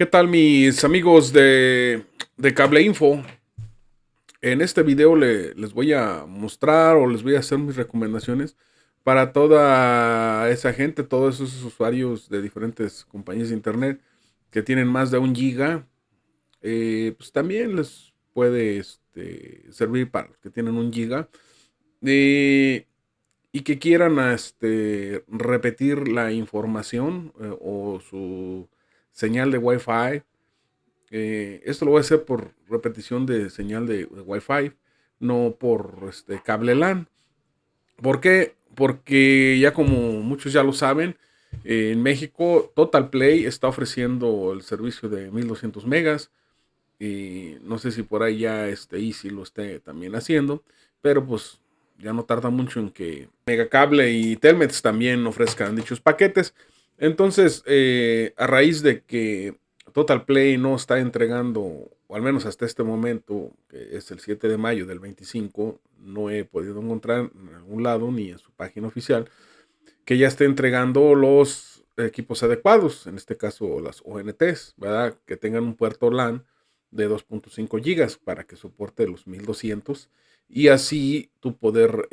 ¿Qué tal mis amigos de Cable Info? En este video les voy a mostrar o les voy a hacer mis recomendaciones para toda esa gente, todos esos usuarios de diferentes compañías de internet que tienen más de 1 giga. Pues también les puede servir para los que tienen 1 giga. eh, y que quieran repetir la información o su señal de Wi-Fi. Esto lo voy a hacer por repetición de señal de Wi-Fi, no por cable LAN. ¿Por qué? Porque ya como muchos ya lo saben, en México Total Play está ofreciendo el servicio de 1200 megas. Y no sé si por ahí ya Easy lo esté también haciendo, pero pues ya no tarda mucho en que Megacable y Telmex también ofrezcan dichos paquetes. Entonces, a raíz de que Total Play no está entregando, o al menos hasta este momento, que es el 7 de mayo del 25, no he podido encontrar en algún lado ni en su página oficial que ya esté entregando los equipos adecuados, en este caso las ONTs, ¿verdad? Que tengan un puerto LAN de 2.5 gigas para que soporte los 1200 y así tú poder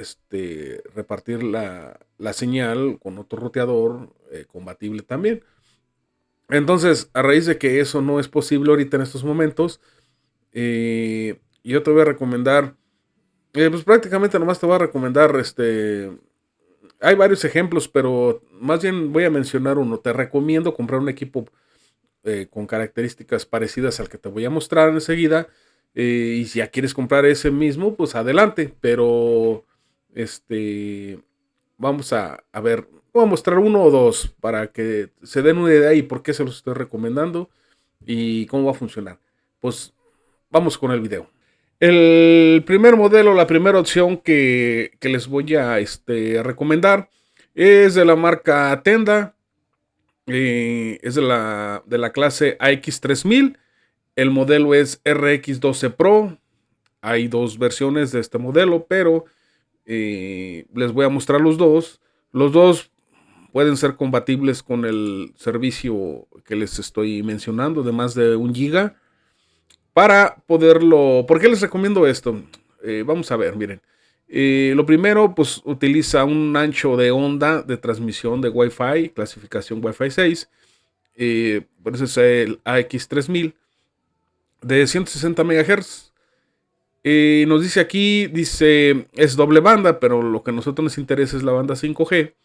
repartir la señal con otro roteador compatible también. Entonces, a raíz de que eso no es posible ahorita en estos momentos, yo te voy a recomendar, pues prácticamente nomás te voy a recomendar hay varios ejemplos, pero más bien voy a mencionar uno. Te recomiendo comprar un equipo con características parecidas al que te voy a mostrar enseguida. Y si ya quieres comprar ese mismo, pues adelante. Pero vamos a ver, voy a mostrar uno o dos para que se den una idea y por qué se los estoy recomendando y cómo va a funcionar. Pues vamos con el video. El primer modelo, la primera opción que les voy a recomendar es de la marca Tenda. Es de la clase AX3000. El modelo es RX12 Pro. Hay dos versiones de este modelo, pero les voy a mostrar los dos. Los dos pueden ser compatibles con el servicio que les estoy mencionando de más de 1 giga. Para poderlo, ¿por qué les recomiendo esto? Vamos a ver, miren. Lo primero, pues utiliza un ancho de onda de transmisión de Wi-Fi, clasificación Wi-Fi 6. Por eso es el AX3000 de 160 MHz. Nos dice aquí, dice, es doble banda, pero lo que a nosotros nos interesa es la banda 5G.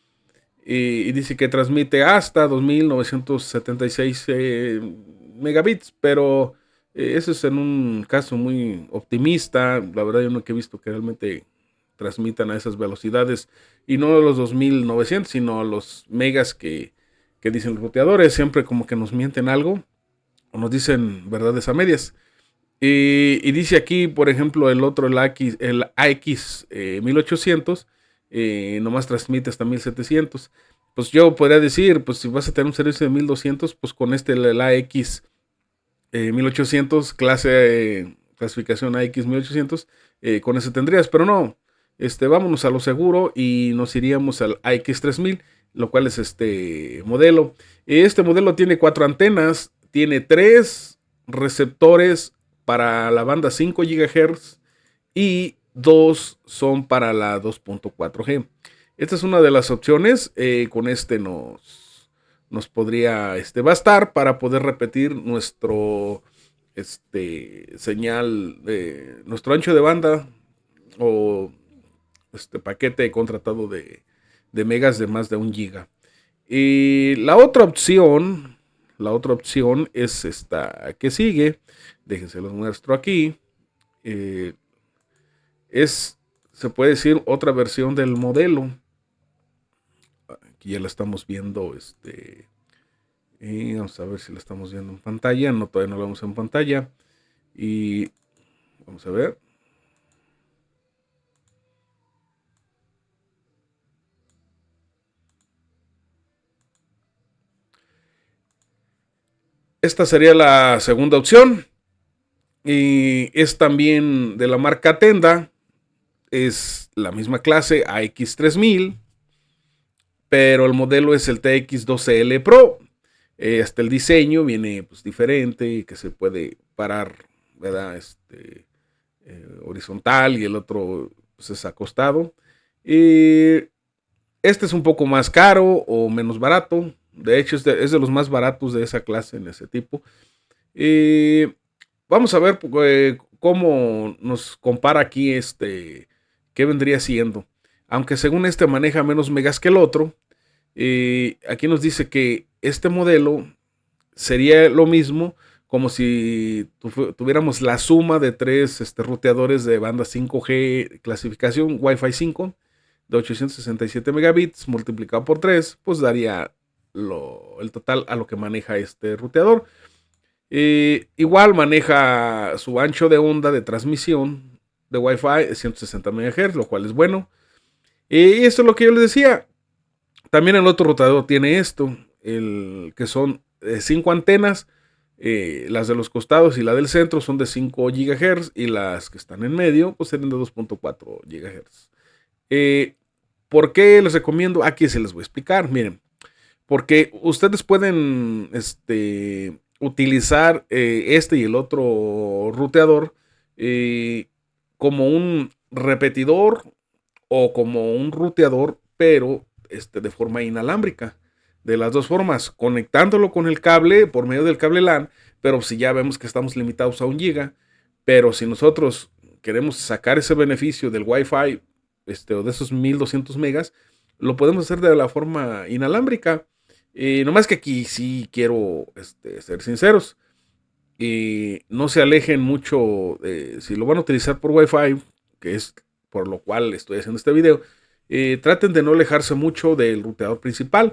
Y dice que transmite hasta 2976 megabits, pero eso es en un caso muy optimista. La verdad yo no he visto que realmente transmitan a esas velocidades y no a los 2900, sino a los megas que dicen los roteadores. Siempre como que nos mienten algo o nos dicen verdades a medias. Y dice aquí, por ejemplo, el AX 1800, nomás transmite hasta 1700. Pues yo podría decir, pues si vas a tener un servicio de 1200, pues con el AX 1800, clasificación AX 1800, con ese tendrías, pero no. Vámonos a lo seguro y nos iríamos al AX3000, lo cual es este modelo. Este modelo tiene 4 antenas, tiene 3 receptores para la banda 5 GHz y 2 son para la 2.4G. Esta es una de las opciones. Con nos podría bastar para poder repetir nuestro señal de nuestro ancho de banda o paquete contratado de megas de más de 1 giga. Y la otra opción es esta que sigue. Déjense los muestro aquí. Se puede decir otra versión del modelo. Aquí ya la estamos viendo. Y vamos a ver si la estamos viendo en pantalla. No, todavía no la vemos en pantalla. Y vamos a ver. Esta sería la segunda opción. Y es también de la marca Tenda. Es la misma clase AX3000. Pero el modelo es el TX12L Pro. Hasta el diseño viene pues diferente, que se puede parar, ¿verdad? Horizontal y el otro pues, es acostado. Este es un poco más caro o menos barato. De hecho, es de los más baratos de esa clase en ese tipo. Vamos a ver cómo nos compara aquí qué vendría siendo. Aunque según este maneja menos megas que el otro, aquí nos dice que este modelo sería lo mismo como si tuviéramos la suma de tres ruteadores de banda 5G clasificación Wi-Fi 5 de 867 megabits multiplicado por 3, pues daría el total a lo que maneja este ruteador. Igual maneja su ancho de onda de transmisión de Wi-Fi de 160 MHz, lo cual es bueno. Y esto es lo que yo les decía. También el otro rotador tiene esto, que son 5 antenas. Las de los costados y la del centro son de 5 GHz y las que están en medio pues serían de 2.4 GHz. ¿Por qué les recomiendo? Aquí se les voy a explicar. Miren, porque ustedes pueden utilizar este y el otro ruteador como un repetidor o como un ruteador, pero de forma inalámbrica. De las dos formas, conectándolo con el cable por medio del cable LAN, pero si ya vemos que estamos limitados a 1 giga, pero si nosotros queremos sacar ese beneficio del Wi-Fi o de esos 1200 megas, lo podemos hacer de la forma inalámbrica. Nomás que aquí sí quiero ser sinceros. No se alejen mucho, si lo van a utilizar por Wi-Fi, que es por lo cual estoy haciendo este video, traten de no alejarse mucho del ruteador principal.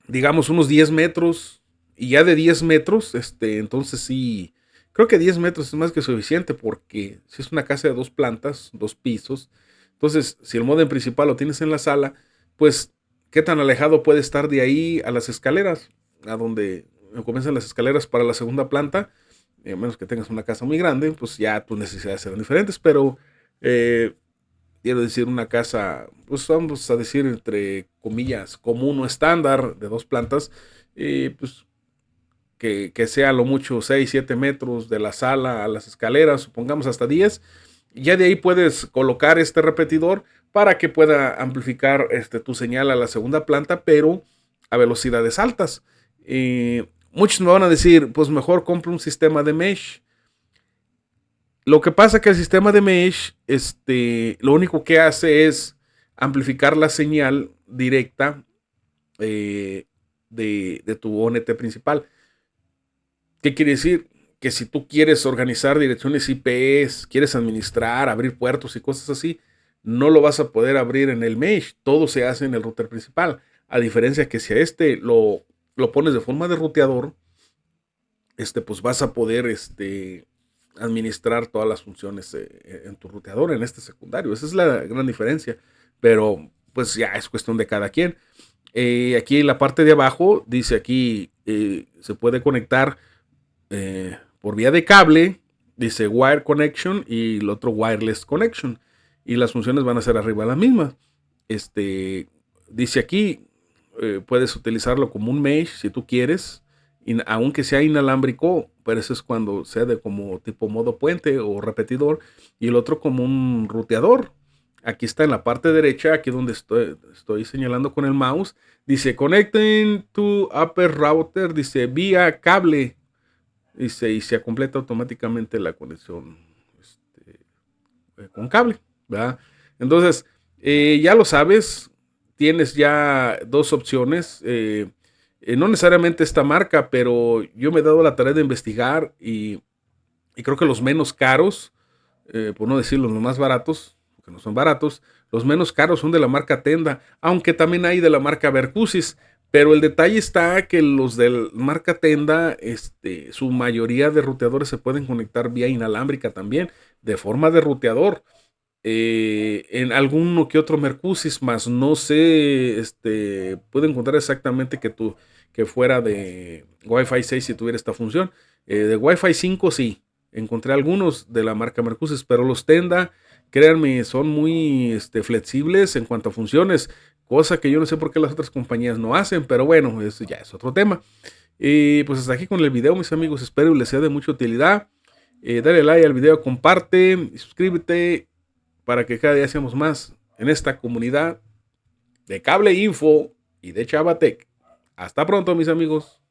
Digamos unos 10 metros, y ya de 10 metros, entonces sí, creo que 10 metros es más que suficiente, porque si es una casa de 2 plantas, 2 pisos, entonces si el módem principal lo tienes en la sala, pues qué tan alejado puede estar de ahí a las escaleras, a donde comienzan las escaleras para la segunda planta, a menos que tengas una casa muy grande, pues ya tus necesidades serán diferentes, pero quiero decir una casa, pues vamos a decir entre comillas, común o estándar de 2 plantas, pues que sea lo mucho 6, 7 metros de la sala a las escaleras, supongamos hasta 10. Ya de ahí puedes colocar este repetidor para que pueda amplificar tu señal a la segunda planta, pero a velocidades altas. Muchos me van a decir, pues mejor compro un sistema de mesh. Lo que pasa que el sistema de mesh, lo único que hace es amplificar la señal directa de tu ONT principal. ¿Qué quiere decir? Que si tú quieres organizar direcciones IPs, quieres administrar, abrir puertos y cosas así, no lo vas a poder abrir en el mesh. Todo se hace en el router principal. A diferencia que si a lo pones de forma de ruteador, pues vas a poder administrar todas las funciones en tu ruteador, en este secundario. Esa es la gran diferencia. Pero pues ya es cuestión de cada quien. Aquí en la parte de abajo dice aquí se puede conectar por vía de cable, dice wire connection y el otro wireless connection, y las funciones van a ser arriba las mismas. Dice aquí puedes utilizarlo como un mesh si tú quieres, aunque sea inalámbrico, pero eso es cuando sea de como tipo modo puente o repetidor, y el otro como un ruteador. Aquí está en la parte derecha, aquí donde estoy señalando con el mouse, dice connecting to upper router, dice vía cable. Y se completa automáticamente la conexión con cable, ¿verdad? Entonces, ya lo sabes, tienes ya dos opciones. No necesariamente esta marca, pero yo me he dado la tarea de investigar y creo que los menos caros, por no decir los más baratos, que no son baratos, los menos caros son de la marca Tenda, aunque también hay de la marca Vercusis. Pero el detalle está que los de marca Tenda, su mayoría de ruteadores se pueden conectar vía inalámbrica también, de forma de ruteador. En alguno que otro Mercusis, más no sé, puedo encontrar exactamente que fuera de Wi-Fi 6 si tuviera esta función. De Wi-Fi 5 sí, encontré algunos de la marca Mercusis, pero los Tenda, créanme, son muy flexibles en cuanto a funciones. cosa que yo no sé por qué las otras compañías no hacen, pero bueno, eso ya es otro tema. Y pues hasta aquí con el video, mis amigos, espero les sea de mucha utilidad. Dale like al video, comparte y suscríbete para que cada día seamos más en esta comunidad de Cable Info y de Chavatec. Hasta pronto, mis amigos.